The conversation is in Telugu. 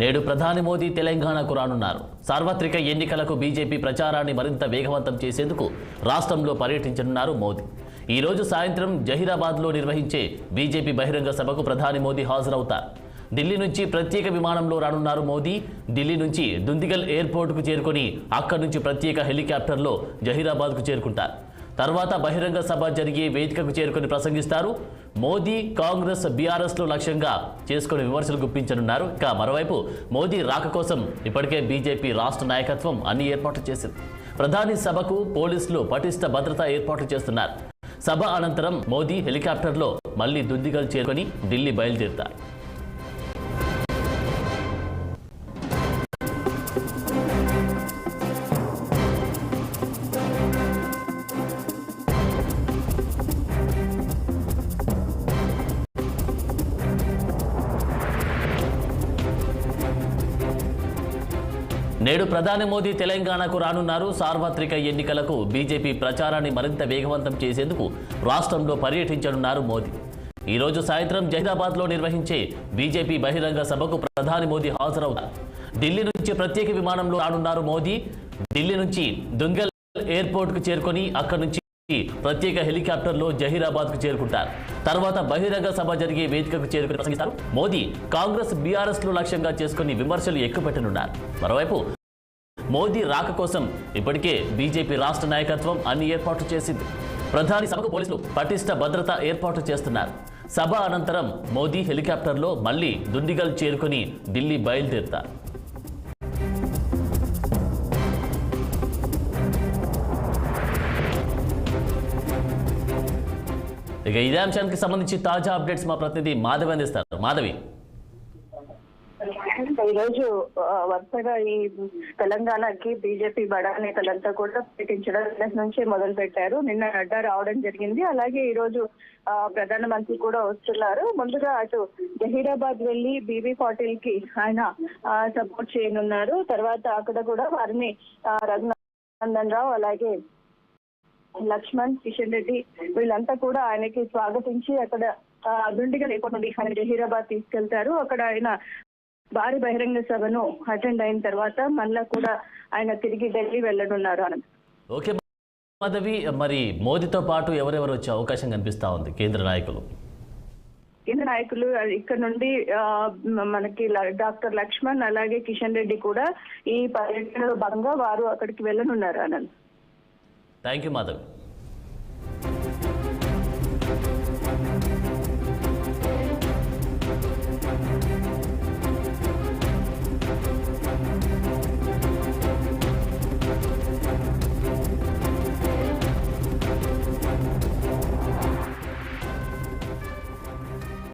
నేడు ప్రధాని మోదీ తెలంగాణకు రానున్నారు. సార్వత్రిక ఎన్నికలకు బీజేపీ ప్రచారాన్ని మరింత వేగవంతం చేసేందుకు రాష్ట్రంలో పర్యటించనున్నారు మోదీ. ఈ రోజు సాయంత్రం జహీరాబాద్లో నిర్వహించే బీజేపీ బహిరంగ సభకు ప్రధాని మోదీ హాజరవుతారు. ఢిల్లీ నుంచి ప్రత్యేక విమానంలో రానున్నారు మోదీ. ఢిల్లీ నుంచి దుందిగల్ ఎయిర్పోర్టుకు చేరుకొని అక్కడి నుంచి ప్రత్యేక హెలికాప్టర్లో జహీరాబాద్కు చేరుకుంటారు. తర్వాత బహిరంగ సభ జరిగే వేదికకు చేరుకొని ప్రసంగిస్తారు. మోదీ కాంగ్రెస్ బీఆర్ఎస్లో లక్ష్యంగా చేసుకుని విమర్శలు గుప్పించనున్నారు. ఇక మరోవైపు మోదీ రాక కోసం ఇప్పటికే బీజేపీ రాష్ట్ర నాయకత్వం అన్ని ఏర్పాట్లు చేసింది. ప్రధాని సభకు పోలీసులు పటిష్ట భద్రతా ఏర్పాట్లు చేస్తున్నారు. సభ అనంతరం మోదీ హెలికాప్టర్లో మళ్లీ దుందిగల్ చేరుకొని ఢిల్లీ బయలుదేరుతారు. నేడు ప్రధాని మోదీ తెలంగాణకు రానున్నారు. సార్వత్రిక ఎన్నికలకు బీజేపీ ప్రచారాన్ని మరింత వేగవంతం చేసేందుకు రాష్ట్రంలో పర్యటించనున్నారు మోదీ. ఈ రోజు సాయంత్రం జహీరాబాద్లో నిర్వహించే బీజేపీ బహిరంగ సభకు ప్రధాని మోదీ హాజరవుతారు. ఢిల్లీ నుంచి ప్రత్యేక విమానంలో రానున్నారు మోదీ. ఢిల్లీ నుంచి దుంగల్ ఎయిర్పోర్ట్కు చేరుకొని అక్కడి నుంచి ప్రత్యేక హెలికాప్టర్లో జహీరాబాద్కు చేరుకుంటారు. తర్వాత బహిరంగ సభ జరిగే వేదికకు చేరుకుని ప్రసంగిస్తారు. మోదీ కాంగ్రెస్ బీఆర్ఎస్లో లక్ష్యంగా చేసుకుని విమర్శలు ఎక్కుపెట్టనున్నారు. మరోవైపు మోదీ రాక కోసం ఇప్పటికే బీజేపీ రాష్ట్ర నాయకత్వం అన్ని ఏర్పాట్లు చేసింది. ప్రధాని సభకు పోలీసులు పటిష్ట భద్రత ఏర్పాట్లు చేస్తున్నారు. సభ అనంతరం మోదీ హెలికాప్టర్లో మళ్లీ దుండిగల్ చేరుకుని ఢిల్లీ బయలుదేరుతారు. ఇక ఇదే అంశానికి సంబంధించి తాజా అప్డేట్స్ మా ప్రతినిధి మాధవి అందిస్తారు. మాధవి, ఈరోజు వరుసగా ఈ తెలంగాణకి బీజేపీ బడా నేతలంతా కూడా పర్యటించడం నుంచి మొదలు పెట్టారు. నిన్న నడ్డా రావడం జరిగింది. అలాగే ఈ రోజు ప్రధానమంత్రి కూడా వస్తున్నారు. ముందుగా అటు జహీరాబాద్ వెళ్లి బీబీ పాటిల్ కి ఆయన సపోర్ట్ చేయనున్నారు. తర్వాత అక్కడ కూడా వారిని రఘునందన్ రావు, అలాగే లక్ష్మణ్, కిషన్ రెడ్డి వీళ్ళంతా కూడా ఆయనకి స్వాగతించి అక్కడ దుండిగల్ ఎయిర్పోర్ట్ నుండి ఆయన జహీరాబాద్ తీసుకెళ్తారు. అక్కడ ఆయన భారీ బహిరంగ సభను అటెండ్ అయిన తర్వాత మళ్ళా కూడా ఆయన తిరిగి ఢిల్లీ వెళ్ళనున్నారు. అనంత్. ఓకే మాధవి, మరి మోదీతో పాటు ఎవరెవరు వచ్చే అవకాశం కనిపిస్తా ఉంది? కేంద్ర నాయకులు ఇక్కడ నుండి మనకి డాక్టర్ లక్ష్మణ్, అలాగే కిషన్ రెడ్డి కూడా ఈ పర్యటనలో భాగంగా వారు అక్కడికి వెళ్ళనున్నారు. అనంత్. Thank you Madhav.